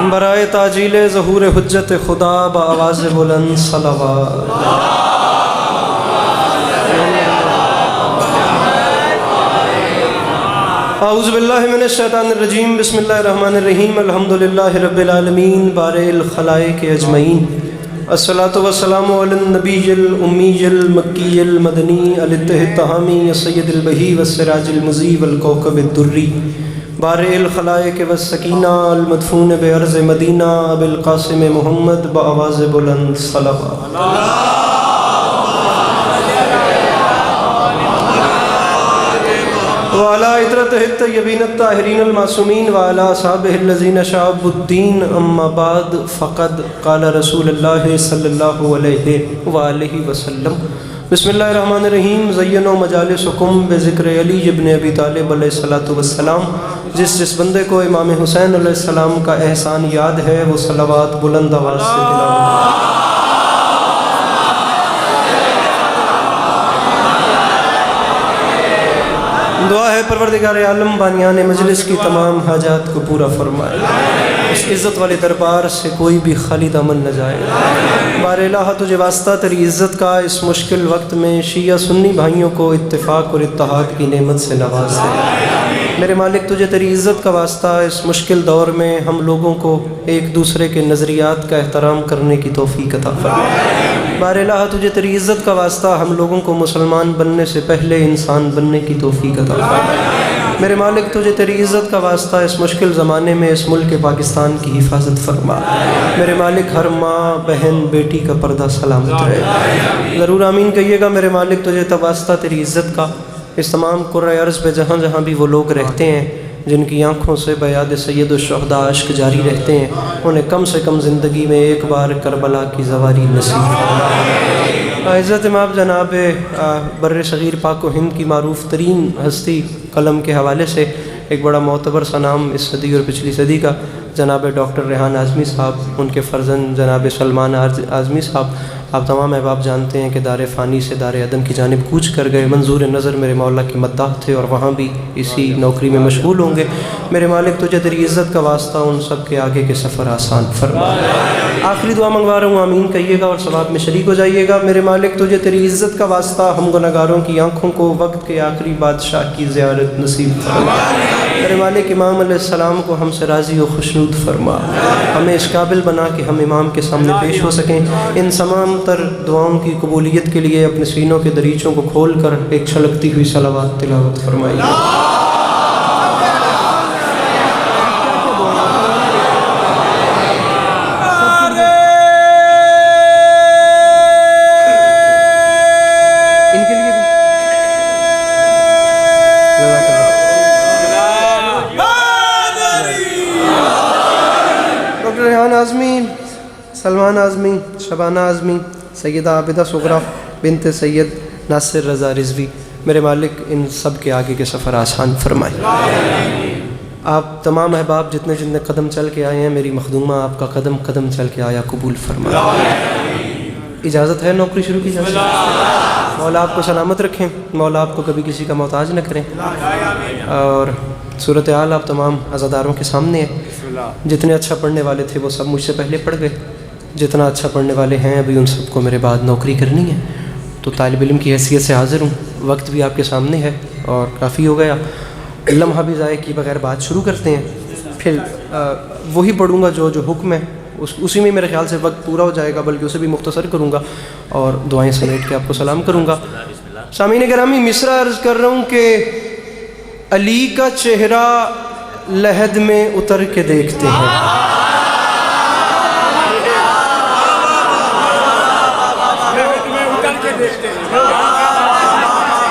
برائے تاجیل ظہور حجت خدا بآواز بلند صلوات۔ اعوذ باللہ من الشیطان الرجیم، بسم اللہ الرحمن الرحیم، الحمدللہ رب العالمین بارئ الخلائق اجمعین، الصلاۃ والسلام علی النبی الامی المکی المدنی الطہ التہامی سید البہی والسراج المضیء والکوكب الدری، بارئ الخلائق والسکینہ المدفون بارض مدینہ ابی القاسم محمد بآواز بلند صلوات۔ وعلى عطرته الطيبين الطاهرين المعصومين وعلى أصحابه الذين شعبوا الدين، أما بعد فقد قال رسول الله صلى الله عليه وآله وسلم، بسم اللہ الرحمن الرحیم، زینوا مجالسکم بذکر علی ابن ابی طالب علیہ الصلوۃ والسلام۔ جس بندے کو امام حسین علیہ السلام کا احسان یاد ہے وہ صلوات بلند آواز سے تلاوت۔ دعا ہے پروردگار عالم بانیان مجلس کی تمام حاجات کو پورا فرمائے، اس عزت والے دربار سے کوئی بھی خالی دامن نہ جائے۔ بار الہ تجھے واسطہ تیری عزت کا، اس مشکل وقت میں شیعہ سنی بھائیوں کو اتفاق اور اتحاد کی نعمت سے نواز دے۔ میرے مالک تجھے تیری عزت کا واسطہ اس مشکل دور میں ہم لوگوں کو ایک دوسرے کے نظریات کا احترام کرنے کی توفیق عطا فرما۔ بار الہ تجھے تیری عزت کا واسطہ ہم لوگوں کو مسلمان بننے سے پہلے انسان بننے کی توفیق عطا فرما۔ میرے مالک تجھے تیری عزت کا واسطہ اس مشکل زمانے میں اس ملک پاکستان کی حفاظت فرما۔ میرے مالک ہر ماں بہن بیٹی کا پردہ سلامت رہے، ضرور آمین کہیے گا۔ میرے مالک تجھے واسطہ تیری عزت کا اس تمام کرۂ ارض پہ جہاں جہاں بھی وہ لوگ رہتے ہیں جن کی آنکھوں سے بیاد سید الشہداء اشک جاری رہتے ہیں، انہیں کم سے کم زندگی میں ایک بار کربلا کی زواری نصیب۔ عزت مآب جناب بر صغیر پاک و ہند کی معروف ترین ہستی قلم کے حوالے سے ایک بڑا معتبر سا نام اس صدی اور پچھلی صدی کا، جناب ڈاکٹر ریحان اعظمی صاحب، ان کے فرزند جناب سلمان اعظمی صاحب، آپ تمام احباب جانتے ہیں کہ دار فانی سے دار عدن کی جانب کوچ کر گئے۔ منظور نظر میرے مولا کی مداح تھے اور وہاں بھی اسی نوکری میں مشغول ہوں گے۔ میرے مالک تجھے تیری عزت کا واسطہ ان سب کے آگے کے سفر آسان فرما۔ آخری دعا منگوا رہا ہوں، آمین کہیے گا اور ثواب میں شریک ہو جائیے گا۔ میرے مالک تجھے تیری عزت کا واسطہ ہم گناہگاروں کی آنکھوں کو وقت کے آخری بادشاہ کی زیارت نصیب فرما۔ میرے مالک امام علیہ السلام کو ہم سے راضی و خوشنود فرما، ہمیں اس قابل بنا کہ ہم امام کے سامنے پیش ہو سکیں۔ ان تمام تر دعاؤں کی قبولیت کے لیے اپنے سینوں کے دریچوں کو کھول کر ایک چھلکتی ہوئی صلوات تلاوت فرمائیے۔ ڈاکٹر ریحان اعظمی، سلمان اعظمی، شبانہ اعظمی، سیدہ عابدہ صغریٰ بنت سید ناصر رضا رضوی، میرے مالک ان سب کے آگے کے سفر آسان فرمائے۔ آپ تمام احباب جتنے قدم چل کے آئے ہیں، میری مخدومہ آپ کا قدم قدم چل کے آیا قبول فرمائے۔ اجازت ہے نوکری شروع کی جائے؟ مولا آپ کو سلامت رکھیں، مولا آپ کو کبھی کسی کا محتاج نہ کریں، اور صورتحال آپ تمام عزاداروں کے سامنے ہے۔ جتنے اچھا پڑھنے والے تھے وہ سب مجھ سے پہلے پڑھ گئے، جتنا اچھا پڑھنے والے ہیں ابھی ان سب کو میرے بعد نوکری کرنی ہے، تو طالب علم کی حیثیت سے حاضر ہوں۔ وقت بھی آپ کے سامنے ہے اور کافی ہو گیا، لمحہ بھی ضائع کی بغیر بات شروع کرتے ہیں۔ پھر وہی پڑھوں گا جو حکم ہے، اسی میں میرے خیال سے وقت پورا ہو جائے گا، بلکہ اسے بھی مختصر کروں گا اور دعائیں سمیٹ کے آپ کو سلام کروں گا۔ سامعین گرامی، مصرع عرض کر رہا ہوں کہ علی کا چہرہ لحد میں اتر کے دیکھتے ہیں،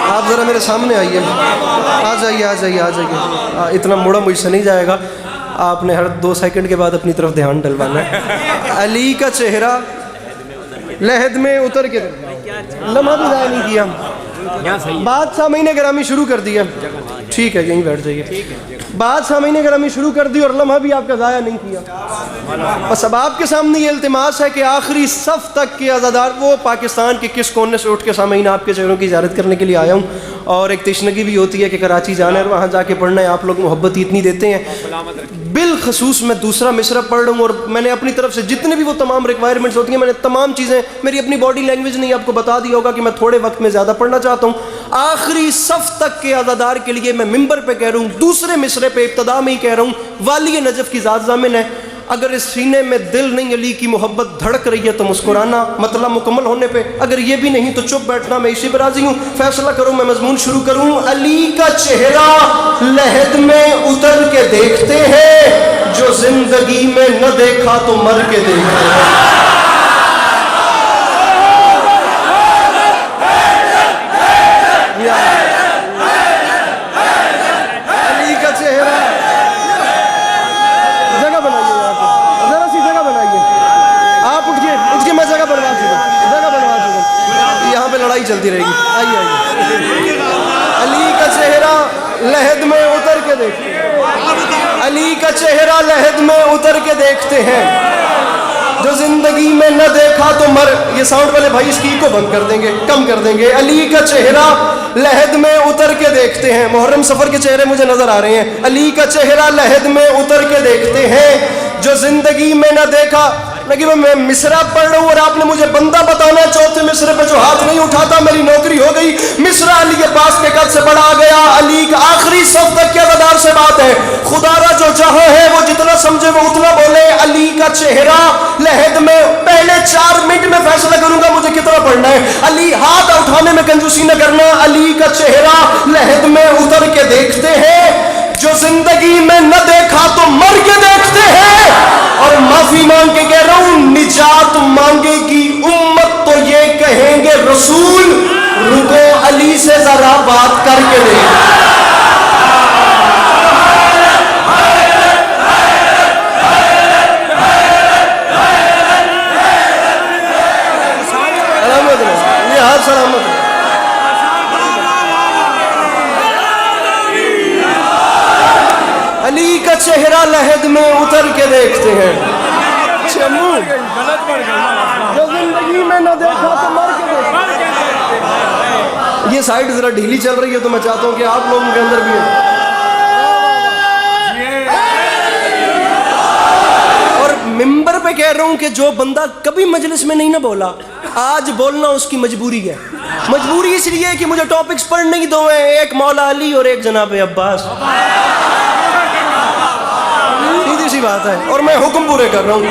آپ ذرا میرے سامنے آئیے، آ جائیے، اتنا موڑا مجھ سے نہیں جائے گا، آپ نے ہر 2 سیکنڈ کے بعد اپنی طرف دھیان ڈلوانا ہے۔ علی کا چہرہ لحد میں اتر کے، لمحہ بھی ضائع نہیں کیا، بات سامعین گرامی شروع کر دیا، ٹھیک ہے یہیں بیٹھ جائیے، بات سامعین گرامی شروع کر دی اور لمحہ بھی آپ کا ضائع نہیں کیا۔ بس اب آپ کے سامنے یہ التماس ہے کہ آخری صف تک کے عزادار، وہ پاکستان کے کس کونے سے اٹھ کے سامعین آپ کے چہروں کی زیارت کرنے کے لیے آیا ہوں، اور ایک تشنگی بھی ہوتی ہے کہ کراچی جانا ہے اور وہاں جا کے پڑھنا ہے، آپ لوگ محبت اتنی دیتے ہیں، بالخصوص میں دوسرا مصرع پڑھ رہا ہوں اور میں نے اپنی طرف سے جتنے بھی وہ تمام ریکوائرمنٹس ہوتی ہیں میں نے تمام چیزیں میری اپنی باڈی لینگویج نے آپ کو بتا دیا ہوگا کہ میں تھوڑے وقت میں زیادہ پڑھنا چاہتا ہوں. آخری صف تک کے عزادار کے لیے میں ممبر پہ کہہ رہا ہوں, دوسرے مصرع پہ ابتدا میں ہی کہہ رہا ہوں, والی نجف کی ذات ضامن ہے, اگر اس سینے میں دل نہیں علی کی محبت دھڑک رہی ہے تو مسکرانا مطلب مکمل ہونے پہ, اگر یہ بھی نہیں تو چپ بیٹھنا, میں اسی پہ راضی ہوں. فیصلہ کروں, میں مضمون شروع کروں. علی کا چہرہ لحد میں اتر کے دیکھتے ہیں, جو زندگی میں نہ دیکھا تو مر کے دیکھتے ہیں. علی کا چہرہ, جگہ بنائیے یہاں پہ, ذرا سی جگہ بنائیے. آپ اٹھ کے میں جگہ بنوا چکا ہوں, یہاں پہ لڑائی چلتی رہے گی. آئیے آئیے. علی کا چہرہ لحد میں اتر کے دیکھتے ہیں, علی کا چہرہ لحد میں اتر کے دیکھتے ہیں, جو زندگی میں نہ دیکھا تو مر. یہ ساؤنڈ والے بھائی اس کی کو بند کر دیں گے, کم کر دیں گے. علی کا چہرہ لحد میں اتر کے دیکھتے ہیں. محرم سفر کے چہرے مجھے نظر آ رہے ہیں. علی کا چہرہ لحد میں اتر کے دیکھتے ہیں, جو زندگی میں نہ دیکھا. لیکن میں مصرع پڑھ رہا ہوں اور آپ نے مجھے بندہ بتانا ہے چوتھے مصرع پہ جو ہاتھ نہیں اٹھاتا میری نوکری ہو گئی. مصرع علی کے پاس کے قد سے بڑا آ گیا. علی کا آخری صف تک کے عزادار سے بات ہے, خدا را جو جہاں ہے وہ جتنا سمجھے وہ اتنا بولے. علی کا چہرہ لحد میں, پہلے 4 منٹ میں فیصلہ کروں گا مجھے کتنا پڑھنا ہے. علی ہاتھ اٹھانے میں کنجوسی نہ کرنا. علی کا چہرہ لحد میں اتر کے دیکھتے ہیں, جو زندگی میں نہ دیکھا تو مر کے دیکھتے ہیں. اور معافی مانگ کے کہہ رہا ہوں, نجات مانگے گی امت تو یہ کہیں گے رسول, رکو علی سے ذرا بات کر کے دیکھ. یہ ہاتھ سلامت ہے. علی کا چہرہ لحد میں اتر کے دیکھتے ہیں, جو زندگی میں نہ دیکھا تو مر کے دیکھتے ہیں. یہ سائیڈ ذرا ڈھیلی چل رہی ہے تو میں چاہتا ہوں کہ آپ لوگوں کے اندر بھی ہے. اور ممبر پہ کہہ رہا ہوں کہ جو بندہ کبھی مجلس میں نہیں نہ بولا, آج بولنا اس کی مجبوری ہے. مجبوری اس لیے کہ مجھے ٹاپکس پڑھنے ہی دو ہیں, ایک مولا علی اور ایک جناب عباس. سیدھی سی بات ہے, اور میں حکم پورے کر رہا ہوں.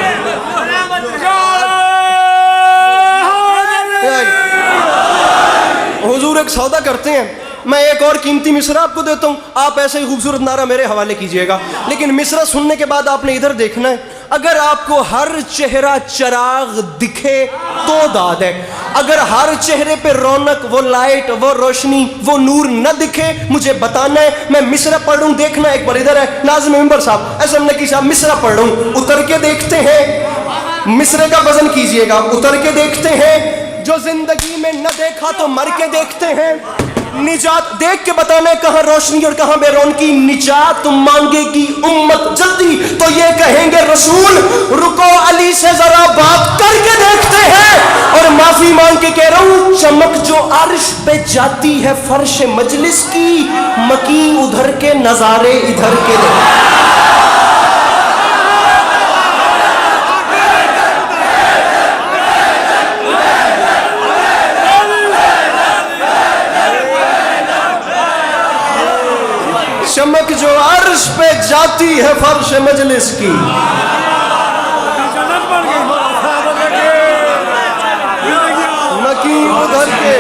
حضور ایک سودا کرتے ہیں, میں ایک اور قیمتی مصرع آپ کو دیتا ہوں, آپ ایسے ہی خوبصورت نعرہ میرے حوالے کیجئے گا, لیکن مصرع سننے کے بعد آپ نے ادھر دیکھنا ہے. اگر آپ کو ہر چہرہ چراغ دکھے تو داد ہے, اگر ہر چہرے پہ رونق, وہ لائٹ, وہ روشنی, وہ نور نہ دکھے مجھے بتانا ہے. میں مصرع پڑھ رہا ہوں, دیکھنا ایک بار ادھر ہے ناظم ممبر صاحب, ایسا نقی صاحب, مصرع پڑھ رہا ہوں, اتر کے دیکھتے ہیں. مصرع کا وزن کیجئے گا, اتر کے دیکھتے ہیں, جو زندگی میں نہ دیکھا تو مر کے دیکھتے ہیں. نجات دیکھ کے بتانا ہے کہاں روشنی اور کہاں بے رونقی. نجات مانگے گی امت جلدی تو یہ کہیں گے رسول, رکو علی سے ذرا بات کر کے دیکھتے ہیں. اور معافی مانگ کے کہہ رہا ہوں, چمک جو عرش پہ جاتی ہے فرش مجلس کی, مکین ادھر کے نظارے ادھر کے دیکھتے. چمک جو عرش پہ جاتی ہے فرش مجلس کی, مکین ادھر کے.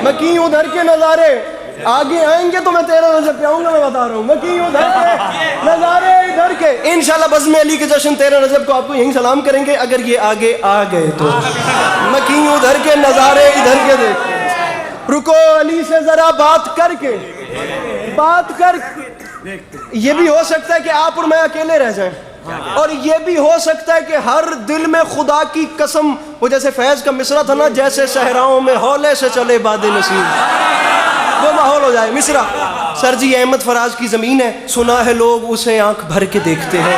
مکین ادھر کے نظارے آگے آئیں گے تو میں 13 رجب پہ آؤں گا, میں بتا رہا ہوں. مکین ادھر کے نظارے ادھر کے. انشاءاللہ بزم علی کے جشن 13 رجب کو آپ کو یہیں سلام کریں گے اگر یہ آگے آ گئے تو. مکین ادھر کے نظارے ادھر کے دیکھیں, رکو علی سے ذرا بات کر کے, بات کر. یہ بھی ہو سکتا ہے کہ آپ اور میں اکیلے رہ جائیں, اور یہ بھی ہو سکتا ہے کہ ہر دل میں خدا کی قسم, وہ جیسے فیض کا مصرع تھا نا, جیسے صحراؤں میں ہولے سے چلے باد نصیب, وہ ماحول ہو جائے. مصرع سر جی احمد فراز کی زمین ہے, سنا ہے لوگ اسے آنکھ بھر کے دیکھتے ہیں.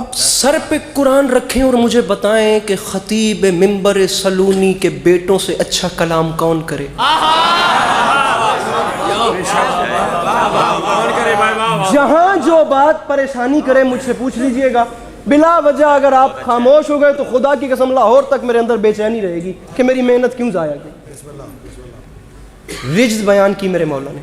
اب سر پہ قرآن رکھیں اور مجھے بتائیں کہ خطیب منبر سلونی کے بیٹوں سے اچھا کلام کون کرے؟ جہاں جو بات پریشانی کرے مجھ سے پوچھ لیجئے گا، بلا وجہ اگر آپ خاموش ہو گئے تو خدا کی قسم لاہور تک میرے اندر بے چینی رہے گی کہ میری محنت کیوں ضائع کی۔ رجز بیان کی میرے مولا نے۔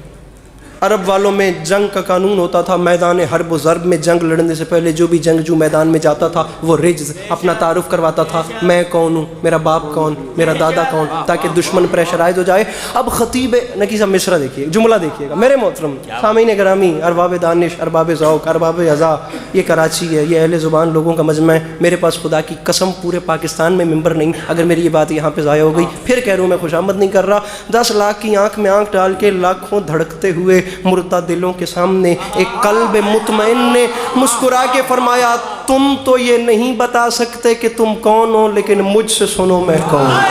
عرب والوں میں جنگ کا قانون ہوتا تھا، میدان حرب و ضرب میں جنگ لڑنے سے پہلے جو بھی جنگجو میدان میں جاتا تھا وہ رجز اپنا تعارف کرواتا تھا، میں کون ہوں، میرا باپ کون، میرا دادا کون، تاکہ دشمن پریشرائز ہو جائے۔ اب خطیب نقی صاحب مصرع دیکھیے، جملہ دیکھیے گا میرے محترم سامعین گرامی، ارباب دانش، ارباب ذوق، ارباب اذا، یہ کراچی ہے، یہ اہل زبان لوگوں کا مجمع ہے۔ میرے پاس خدا کی قسم پورے پاکستان میں ممبر نہیں، اگر میری یہ بات یہاں پہ ضائع ہو گئی پھر کہہ رہا ہوں میں خوشامد نہیں کر رہا۔ 10 لاکھ کی آنکھ میں آنکھ ڈال کے لاکھوں دھڑکتے ہوئے مردہ دلوں کے سامنے ایک قلب مطمئن نے مسکرا کے فرمایا، تم تو یہ نہیں بتا سکتے کہ تم کون ہو، لیکن مجھ سے سنو میں کون ہوں۔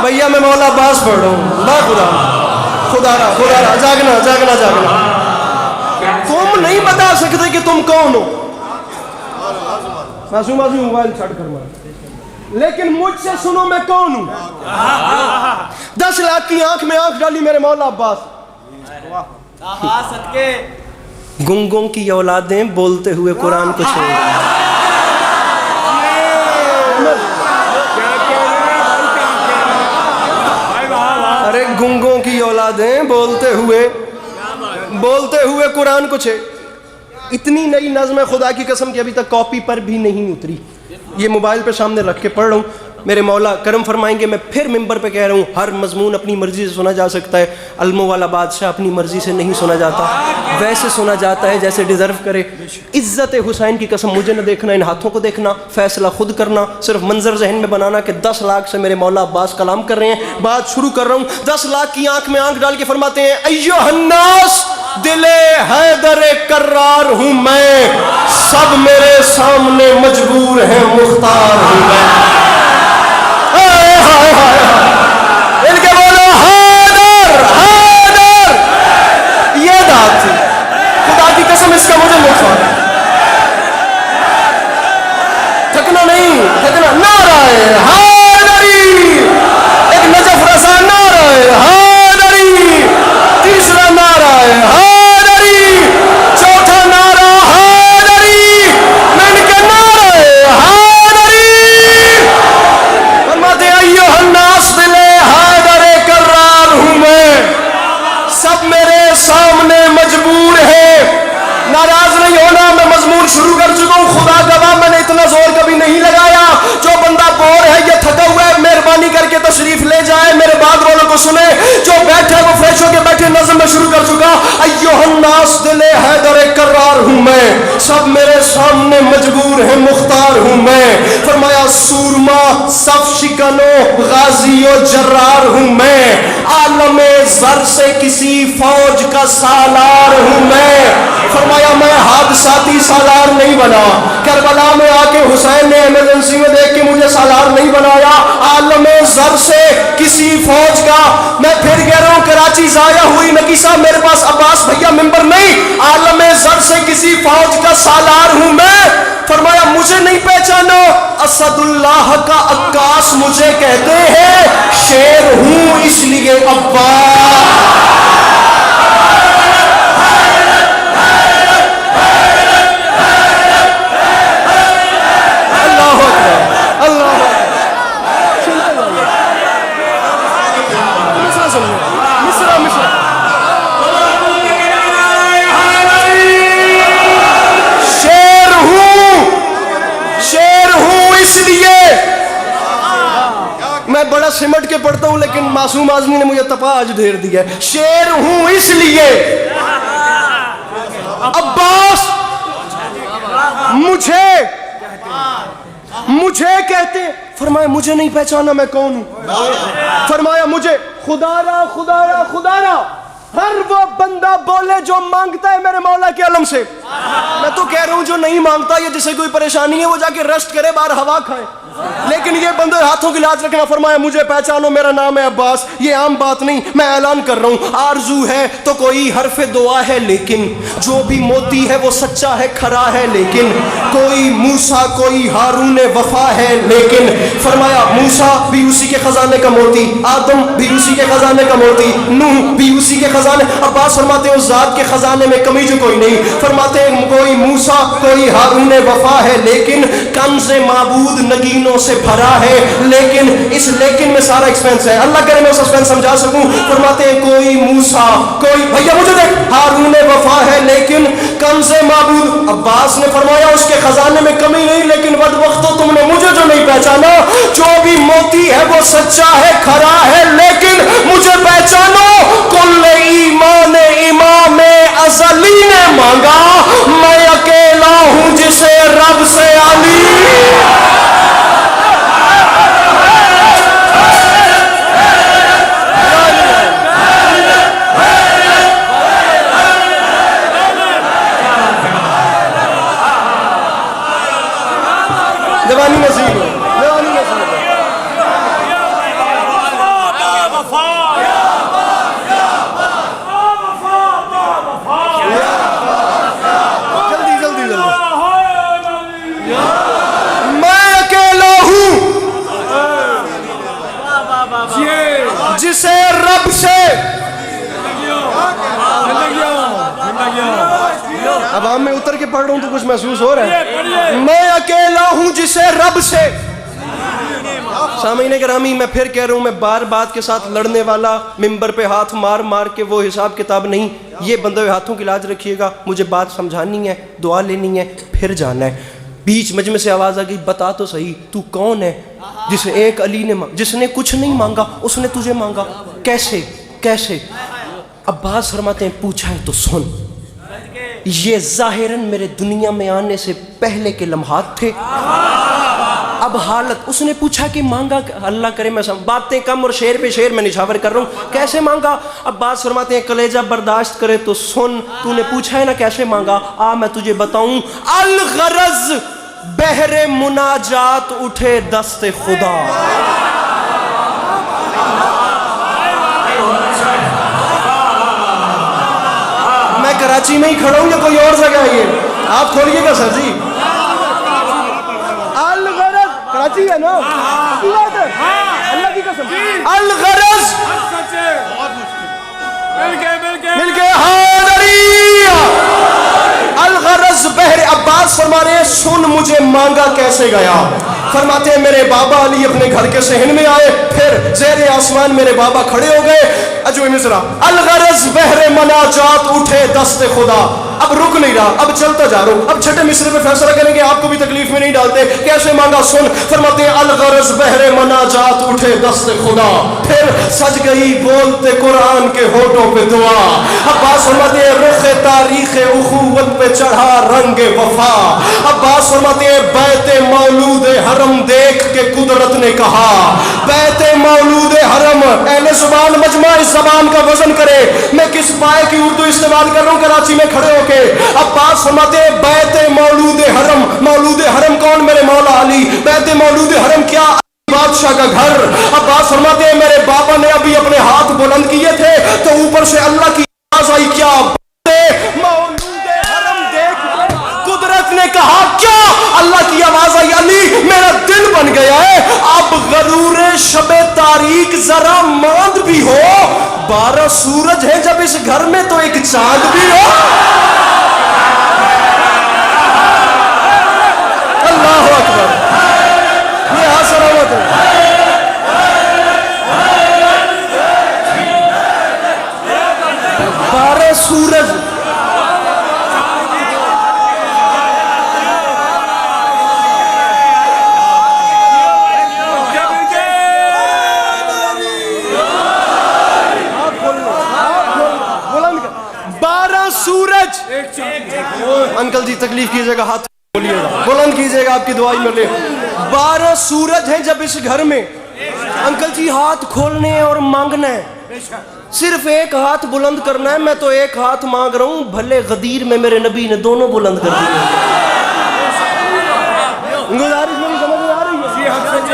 بھیا میں مولا عباس پڑھ رہا ہوں، با خدا را جاگنا تم نہیں بتا سکتے کہ تم کون ہو، معصوم موبائل چھڑ کر مارا، لیکن مجھ سے سنو میں کون ہوں۔ 10 لاکھ کی آنکھ میں آنکھ ڈالی میرے مولا عباس۔ گنگوں کی اولادیں بولتے ہوئے قرآن کو چھوڑ، ارے گنگوں کی اولادیں بولتے ہوئے قرآن کو چھوڑ۔ اتنی نئی نظم ہے خدا کی قسم کی ابھی تک کاپی پر بھی نہیں اتری، یہ موبائل پہ سامنے رکھ کے پڑھ رہا ہوں۔ میرے مولا کرم فرمائیں گے، میں پھر ممبر پہ کہہ رہا ہوں ہر مضمون اپنی مرضی سے سنا جا سکتا ہے، علموں والا بادشاہ اپنی مرضی سے نہیں سنا جاتا، ویسے سنا جاتا ہے جیسے ڈیزرو کرے۔ عزت حسین کی قسم مجھے نہ دیکھنا، ان ہاتھوں کو دیکھنا، فیصلہ خود کرنا، صرف منظر ذہن میں بنانا کہ 10 لاکھ سے میرے مولا عباس کلام کر رہے ہیں۔ بات شروع کر رہا ہوں، 10 لاکھ کی آنکھ میں آنکھ ڈال کے فرماتے ہیں، ایھا الناس دل حیدر کرار ہوں میں، سب میرے سامنے مجبور ہیں مختار ہوں میں۔ ان کے بولو حیدر حیدر، یہ بات تھی، خدا کی قسم اس کا مجھے نقصان ہے، تھکنا نہیں، تھکنا، نعرہ حیدری، ایک نجف رسا نعرہ حیدری، تیسرا نعرہ حیدری، چوتھا نعرہ حیدری، میں نے کہا نعرہ حیدری، فرماتے ہیں ایھا الناس دل حیدر کرار ہوں میں، سب میرے سامنے مجبور ہے۔ ناراض نہیں ہونا، میں مضمون شروع کر چکا ہوں، خدا گواہ میں نے اتنا زور کبھی نہیں لگایا۔ جو بندہ بور ہے یا تھکا ہوا ہے مہربانی کر کے تشریف لے جائے، میرے بعد والوں کو سنے، جو بیٹھے وہ فریش ہو کے بیٹھے۔ نظم میں شروع کر چکا، ایھا الناس دل حیدر کرار ہوں میں، سب میرے سامنے مجبور ہیں مختار ہوں میں۔ فرمایا سورما صف شکن و غازی و جرار ہوں میں، عالم زر سے کسی فوج کا سالار ہوں میں۔ فرمایا میں حادثاتی سالار نہیں بنا، کربلا میں آ کے حسین نے ایمرجنسی میں دیکھ کے مجھے سالار نہیں بنایا، عالم زر سے کسی فوج کا۔ میں پھر کہہ رہا ہوں کراچی ضائع ہوئی نقی صاحب، میرے پاس عباس بھیا ممبر نہیں، عالم زر سے کسی فوج کا سالار ہوں میں۔ فرمایا مجھے نہیں پہچانو، اسد اللہ کا عکاس مجھے کہتے ہیں، شیر ہوں اس لیے عباس۔ میں بڑا سمٹ کے پڑھتا ہوں لیکن معصوم آزمی نے مجھے تپا آج دھیر دیا ہے۔ شیر ہوں اس لیے عباس مجھے کہتے، فرمایا مجھے نہیں پہچانا میں کون ہوں، فرمایا مجھے خدا را ہر وہ بندہ بولے جو مانگتا ہے میرے مولا کے علم سے۔ میں تو کہہ رہا ہوں جو نہیں مانگتا یا جسے کوئی پریشانی ہے وہ جا کے ریسٹ کرے، باہر ہوا کھائے۔ لیکن یہ بندے ہاتھوں کی لاج رکھنا، فرمایا مجھے پہچانو میرا نام ہے عباس. یہ عام بات نہیں، میں اعلان کر رہا ہوں. آرزو ہے تو کوئی حرف دعا ہے، لیکن جو بھی موتی ہے وہ سچا ہے، کھرا ہے. لیکن کوئی موسیٰ کوئی ہارون وفا ہے. لیکن فرمایا موسیٰ بھی اسی کے خزانے کا موتی، آدم بھی اسی کے خزانے کا موتی، نوح بھی اسی کے خزانے. عباس فرماتے ہیں اس ذات کے خزانے میں کمی جو کوئی نہیں. فرماتے ہیں کوئی موسیٰ کوئی ہارون وفا ہے، لیکن کنز معبود نگینوں سے بھرا ہے. لیکن اس لیکن میں سارا ایکسپینس ہے، اللہ کرے میں اس ایکسپینس سمجھا سکوں. فرماتے ہیں کوئی موسیٰ کوئی بھیا مجھے دیکھ ہارون وفا ہے، لیکن کنز معبود. عباس نے فرمایا اس کے خزانے میں کمی نہیں، لیکن بدبختو تم نے مجھے جو نہیں پہچانا. جو بھی موتی ہے وہ سچا ہے، کھرا ہے، لیکن مجھے پہچانو. کل ایمان امام ازلی نے مانگا، میں اکیلا ہوں جسے رب سے علی. جوانی نصیب ہو، جوانی نصیب ہو. جلدی جلدی جلدی. میں اکیلا ہوں جسے رب سے. اب ہم میں اتر کے پڑھ رہا ہوں تو کچھ محسوس ہو رہا ہے. میں اکیلا ہوں جسے رب سے. سامعین گرامی میں پھر کہہ رہا ہوں، میں بار بات کے ساتھ لڑنے والا، ممبر پہ ہاتھ مار مار کے وہ حساب کتاب نہیں. یہ بندے ہاتھوں کی لاج رکھیے گا، مجھے بات سمجھانی ہے، دعا لینی ہے، پھر جانا ہے. بیچ مجمع سے آواز آ گئی، بتا تو صحیح تو کون ہے جسے ایک علی نے جس نے کچھ نہیں مانگا اس نے تجھے مانگا؟ کیسے کیسے؟ عباس فرماتے ہیں پوچھا ہے تو سن. یہ ظاہراً میرے دنیا میں آنے سے پہلے کے لمحات تھے. اب حالت اس نے پوچھا کہ مانگا، اللہ کرے میں باتیں کم اور شعر پہ شعر میں نشاور کر رہا ہوں. کیسے مانگا؟ عباس فرماتے ہیں کلیجہ برداشت کرے تو سن. تو نے پوچھا ہے نا کیسے مانگا، آ میں تجھے بتاؤں. الغرض بحر مناجات اٹھے دست خدا. میں کراچی میں ہی کھڑا ہوں یا کوئی اور جگہ ہے؟ یہ آپ کھولیے گا سر جی. الغرض کراچی ہے نا، اللہ کی قسم. الغرض مل کے الغرض بحر. عباس فرما رہے ہیں سن مجھے مانگا کیسے گیا. فرماتے ہیں میرے بابا علی اپنے گھر کے صحن میں آئے، پھر زیر آسمان میرے بابا کھڑے ہو گئے. اجو مصرا الغرض بحر مناجات اٹھے دست خدا. اب رک نہیں رہا، اب چلتا جا رہا ہوں. اب چھٹے مصرے میں فیصلہ کریں گے، آپ کو بھی تکلیف میں نہیں ڈالتے. کیسے مانگا سن. فرماتے ہیں الغرض بحر مناجات اٹھے دست خدا. پھر سج گئی بولتے قرآن کے ہونٹوں پہ دعا. عباس فرماتے ہیں رخ تاریخ اخوت پہ چڑھا رنگ وفا. عباس فرماتے ہیں بیت مولود حرم دیکھ کے قدرت نے کہا. بیت مولود حرم، اہل زبان مجمع اس زبان کا وزن کرے. میں کس پائے کی اردو استعمال کر رہا ہوں کراچی میں کھڑے ہو کے. عباس فرماتے ہیں بیت مولود حرم. مولود حرم کون؟ میرے مولا علی. بیت مولود حرم کیا؟ بادشاہ کا گھر. عباس فرماتے ہیں میرے بابا نے ابھی اپنے ہاتھ بلند کیے تھے تو اوپر سے اللہ کی آواز آئی، کیا مولود حرم دیکھ کر قدرت نے کہا کیا؟ اللہ کی آواز آئی، علی میرا دل بن گیا ہے. اب غرور شب تاریک ذرا ماند بھی ہو. 12 سورج ہیں جب اس گھر میں تو ایک چاند بھی ہو. اللہ اکبر. یہ حاصل ہوتا ہے. سورج انکل جی تکلیف کیجئے گا، ہاتھ بولیے گا، بلند کیجئے گا، آپ کی دعائی ملے. 12 سورج ہیں جب اس گھر میں. انکل جی ہاتھ کھولنے اور مانگنا ہے، صرف ایک ہاتھ بلند کرنا ہے. میں تو ایک ہاتھ مانگ رہا ہوں، بھلے غدیر میں میرے نبی نے دونوں بلند کر دیے. گزارش میری سمجھ میں آ رہی ہے؟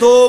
2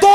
2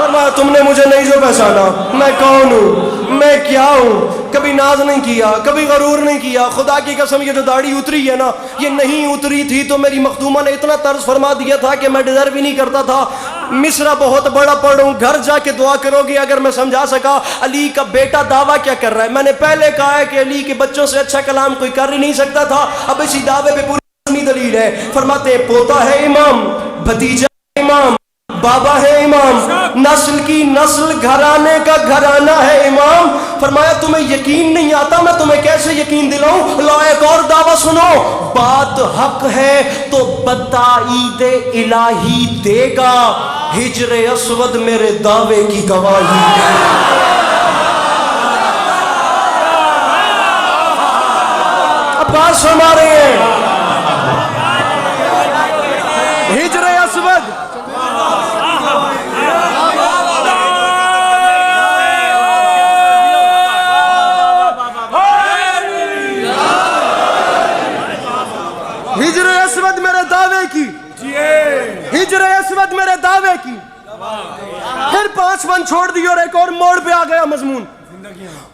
فرمایا تم نے مجھے نہیں جو پہچانا میں کون ہوں میں کیا ہوں کبھی ناز نہیں کیا کبھی غرور نہیں کیا خدا کی قسم یہ جو داڑھی اتری ہے نا یہ نہیں اتری تھی تو میری مخدومہ نے اتنا طرز فرما دیا تھا کہ میں ڈیزرو بھی نہیں کرتا تھا مصرع بہت بڑا پڑھوں گھر جا کے دعا کرو گی اگر میں سمجھا سکا علی کا بیٹا دعویٰ کیا کر رہا ہے میں نے پہلے کہا ہے کہ علی کے بچوں سے اچھا کلام کوئی کر ہی نہیں سکتا تھا اب اسی دعوے پہ پوری دلیل ہے فرماتے پوتا ہے امام بھتیجا ہے امام بابا ہے امام نسل کی نسل گھرانے کا گھرانہ ہے امام فرمایا تمہیں یقین نہیں آتا میں تمہیں کیسے یقین دلاؤں لو ایک اور دعویٰ سنو بات حق ہے تو بتائید الہی دے گا ہجر اسود میرے دعوے کی گواہی ہے عباس فرما رہے ہیں ہجر اسود ہجر اسود میرے دعوے کی ہجر اسود میرے دعوے کی پھر 5 من چھوڑ دی اور ایک اور موڑ پہ آ گیا مضمون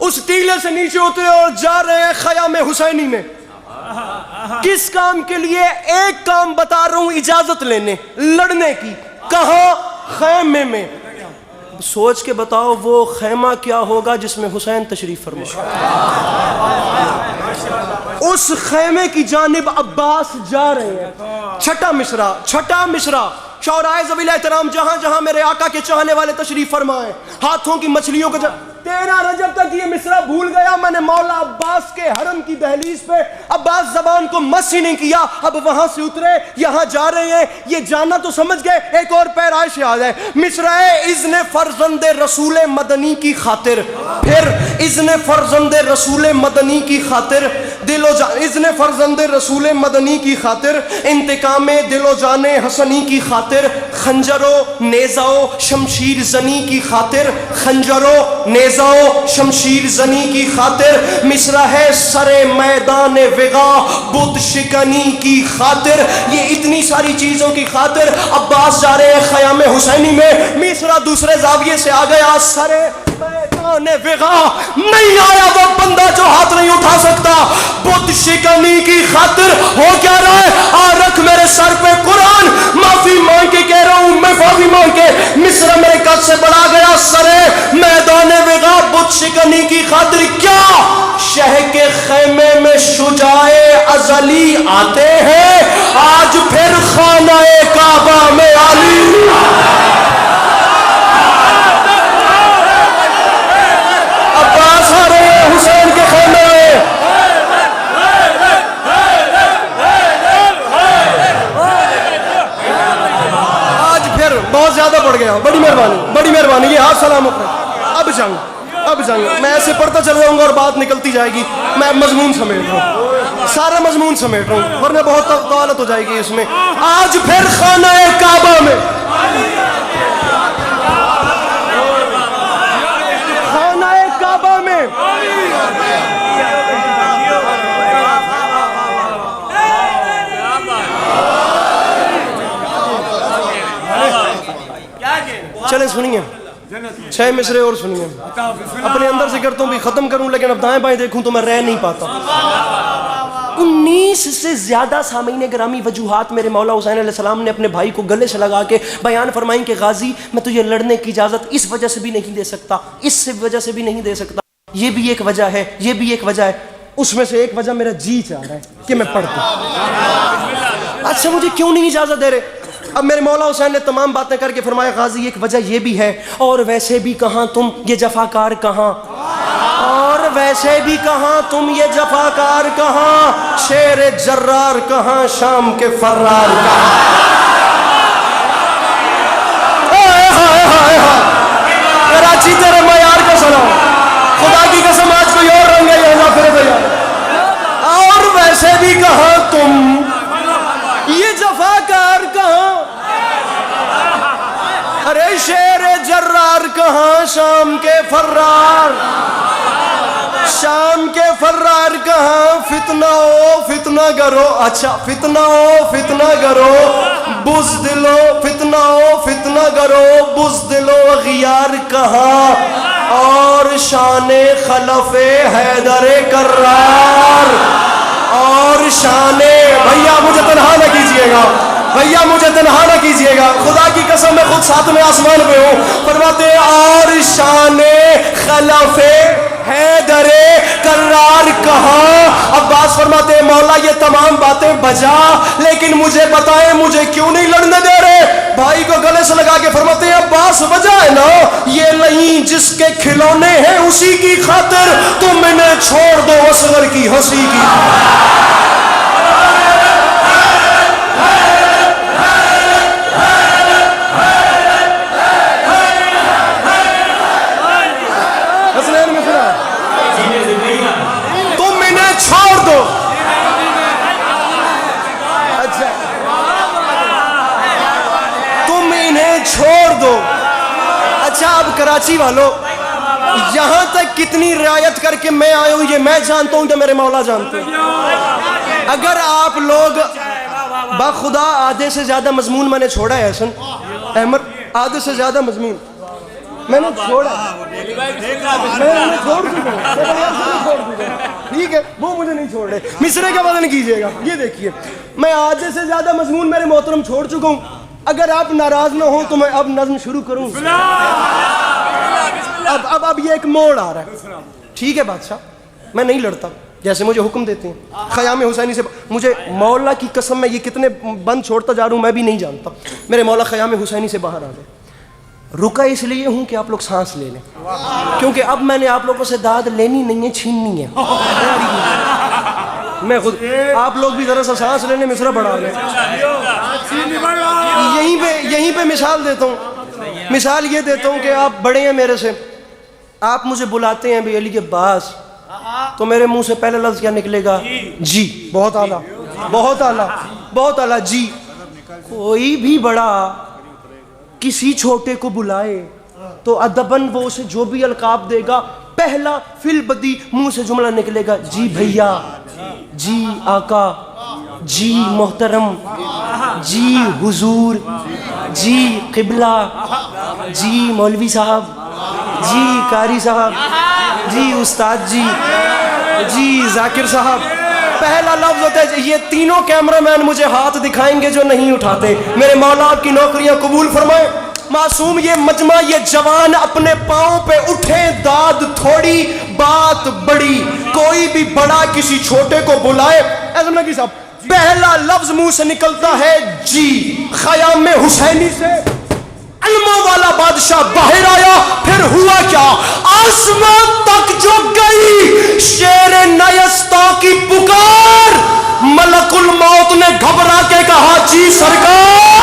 اس ٹیلے سے نیچے اترے اور جا رہے ہیں خیام حسینی میں کس کام کے لیے ایک کام بتا رہا ہوں اجازت لینے لڑنے کی کہاں خیمے میں سوچ کے بتاؤ وہ خیمہ کیا ہوگا جس میں حسین تشریف فرما اس خیمے کی جانب عباس جا رہے ہیں چھٹا مصرع شعراء ذوی احترام جہاں جہاں میرے آقا کے چاہنے والے تشریف فرمائے ہاتھوں کی مچھلیوں کو 13 رجب تک یہ مصرع بھول گیا میں نے مولا عباس کے حرم کی دہلیز پہ عباس زبان کو مس ہی نہیں کیا اب وہاں سے اترے یہاں جا رہے ہیں یہ جانا تو سمجھ گئے ایک اور پیرائش سے آ جائے مصرع اذن فرزند رسول مدنی کی خاطر پھر اذن فرزند رسول مدنی کی خاطر دل و جان اذن فرزند رسول مدنی کی خاطر انتقام دل و جان حسنی کی خاطر خنجر و نیزہ و شمشیر زنی کی خاطر خنجر و نیزہ شمشیر زنی کی خاطر مصرع ہے سر میدان وغا بت شکنی کی خاطر یہ اتنی ساری چیزوں کی خاطر عباس جا رہے ہیں خیام حسینی میں مصرع دوسرے زاویے سے آ گیا سر میدان وغا نہیں آیا وہ بندہ جو ہاتھ نہیں اٹھا سکتا بت شکنی کی خاطر ہو کیا رہا ہے آ رکھ میرے سر پہ قرآن معافی مانگ کے کہہ رہا ہوں میں معافی مانگ کے مصرع میرے قد سے بڑھا گیا سر میدان وغا بت شکنی کی خاطر کیا شہ کے خیمے میں شجاع ازلی آتے ہیں آج پھر خانہ کعبہ میں علی عباس آ رہے ہیں حسین کے خیمے میں آج پھر بہت زیادہ بڑھ گیا بڑی مہربانی یہ ہاتھ سلام اب جاؤں میں ایسے پڑھتا چل رہا ہوں گا اور بات نکلتی جائے گی میں مضمون سمیٹ رہا ہوں سارا مضمون سمیٹ رہا ہوں ورنہ بہت طوالت ہو جائے گی اس میں آج پھر خانہ کعبہ میں خانہ کعبہ میں چلیں سنیے 6 مصرے اور سنیے اپنے اندر سے کرتا ہوں بھی ختم کروں لیکن اب دائیں بائیں دیکھوں تو میں رہ نہیں پاتا 19 سے زیادہ سامعین گرامی وجوہات میرے مولا حسین علیہ السلام نے اپنے بھائی کو گلے سے لگا کے بیان فرمائیں کہ غازی میں تجھے لڑنے کی اجازت اس وجہ سے بھی نہیں دے سکتا اس وجہ سے بھی نہیں دے سکتا یہ بھی ایک وجہ ہے یہ بھی ایک وجہ ہے اس میں سے ایک وجہ میرا جی چاہ رہا ہے کہ میں پڑھ دوں اچھا مجھے کیوں نہیں اجازت دے رہے اب میرے مولا حسین نے تمام باتیں کر کے فرمایا غازی ایک وجہ یہ بھی ہے اور ویسے بھی کہاں تم یہ جفاکار کہاں اور ویسے بھی کہاں تم یہ جفاکار کہاں شیر جرار کہاں شام کے فرار کہاں کراچی تیرے معیار کا سلام خدا کی قسم آج کوئی اور رنگ ہے یہاں پھر بھیا اور ویسے بھی کہاں تم یہ جفاکار کہاں ارے شیر جرار کہاں شام کے فرار شام کے فرار کہاں فتنہ ہو فتنہ کرو اچھا فتنہ ہو فتنہ کرو بزدلو فتنہ ہو فتنہ کرو بزدلو اغیار کہاں اور شان خلف حیدر کرار اور شان بھیا مجھے تنہا نہ کیجئے گا بھیا مجھے تنہا نہ کیجئے گا خدا کی قسم میں خود ساتویں آسمان پہ ہوں فرماتے اور شان خلف حیدر کرار کہاں عباس فرماتے مولا یہ تمام باتیں بجا لیکن مجھے بتائیں مجھے کیوں نہیں لڑنے دے رہے بھائی کو گلے سے لگا کے فرماتے عباس وجہ ہے نا یہ نہیں جس کے کھلونے ہیں اسی کی خاطر تم انہیں چھوڑ دو اصغر کی ہنسی کی چھوڑ دو اچھا اب کراچی والوں یہاں تک کتنی رعایت کر کے میں آیا ہوں یہ میں جانتا ہوں کہ میرے مولا جانتے ہیں اگر آپ لوگ باخدا آدھے سے زیادہ مضمون میں نے چھوڑا ہے حسن احمد آدھے سے زیادہ مضمون میں نے چھوڑا میں چھوڑ چکا ٹھیک ہے وہ مجھے نہیں چھوڑ رہے مصرے کا وزن کیجئے گا یہ دیکھیے میں آدھے سے زیادہ مضمون میرے محترم چھوڑ چکا ہوں اگر آپ ناراض نہ ہوں تو میں اب نظم شروع کروں اب یہ ایک موڑ آ رہا ہے ٹھیک ہے بادشاہ میں نہیں لڑتا جیسے مجھے حکم دیتے ہیں خیام حسینی سے مجھے مولا کی قسم میں یہ کتنے بند چھوڑتا جا رہا ہوں میں بھی نہیں جانتا میرے مولا خیام حسینی سے باہر آ گئے رکا اس لیے ہوں کہ آپ لوگ سانس لے لیں کیونکہ اب میں نے آپ لوگوں سے داد لینی نہیں ہے چھیننی ہے میں خود آپ لوگ بھی ذرا سا سانس لینے مصرا بڑھا لیں یہیں پہ مثال دیتا ہوں مثال یہ دیتا ہوں کہ آپ بڑے ہیں میرے سے آپ مجھے بلاتے ہیں بھی علی عباس تو میرے منہ سے پہلا لفظ کیا نکلے گا جی بہت اعلیٰ بہت اعلیٰ بہت اعلیٰ جی کوئی بھی بڑا کسی چھوٹے کو بلائے تو ادباً وہ اسے جو بھی القاب دے گا پہلا فی البدی منہ سے جملہ نکلے گا جی بھیا جی آقا جی محترم جی حضور جی قبلہ جی مولوی صاحب جی قاری صاحب جی استاد جی جی ذاکر صاحب پہلا لفظ ہوتا ہے یہ تینوں کیمرہ مین مجھے ہاتھ دکھائیں گے جو نہیں اٹھاتے میرے مولا آپ کی نوکریاں قبول فرمائیں معصوم یہ مجمع یہ جوان اپنے پاؤں پہ اٹھے داد تھوڑی بات بڑی کوئی بھی بڑا کسی چھوٹے کو بلائے ایسا لگی صاحب پہلا لفظ منہ سے نکلتا ہے جی خیام حسینی سے علموں والا بادشاہ باہر آیا پھر ہوا کیا آسمان تک جو گئی شیر نیستا کی پکار ملک الموت نے گھبرا کے کہا جی سرکار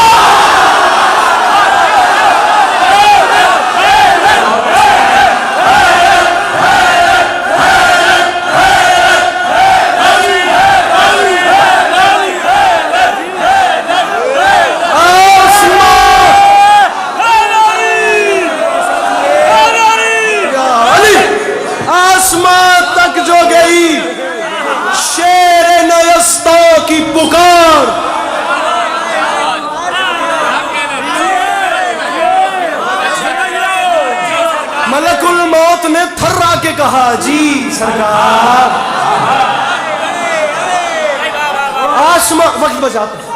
پکار ملک الموت نے تھرا کے کہا جی سرکار آسمان وقت بجاتا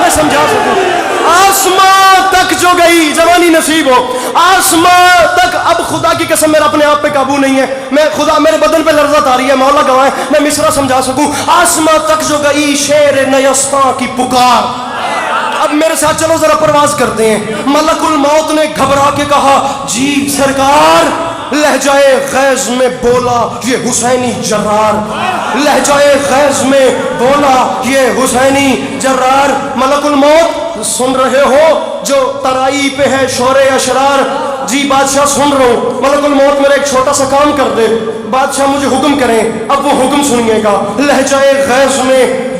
میں سمجھا سکوں آسمان تک جو گئی جوانی نصیب ہو آسمان تک اب خدا کی قسم میرا اپنے آپ پہ قابو نہیں ہے میں خدا میرے بدن پہ لرزت آ رہی ہے مولا گواہ میں مصرع سمجھا سکوں آسمان تک جو گئی شیر نیستا کی پکار اب میرے ساتھ چلو ذرا پرواز کرتے ہیں ملک الموت نے گھبرا کے کہا جی سرکار لہجائے غیظ میں بولا یہ حسینی جرار لہجائے غیظ میں بولا یہ حسینی جرار ملک الموت سن رہے ہو جو ترائی پہ ہے شور اشرار جی بادشاہ سن رہا ہوں ملک الموت میرا ایک چھوٹا سا کام کر دے بادشاہ مجھے حکم کریں اب وہ حکم سنیے گا لہجائے غیظ میں